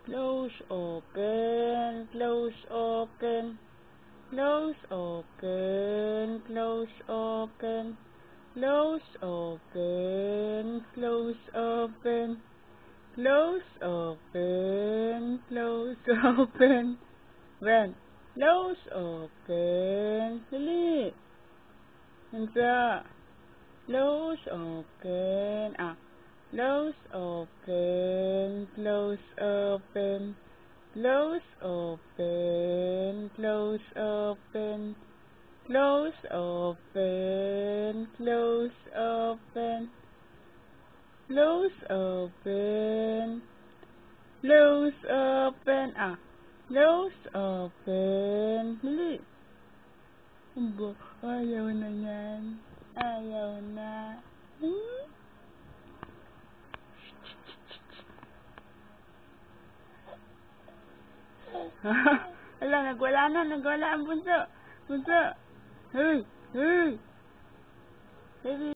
Close open, close open, close open, close open, close open, close open, close open, close open. Ren, close open. Dali. Hansa. Close open. Close open, close open, close open, close open, close open, close open, close open, close open, close open. Dali. Ayaw na yan. Ayaw na. Ala, nagwala ang bunso. Bunso. Hey, hey. Baby.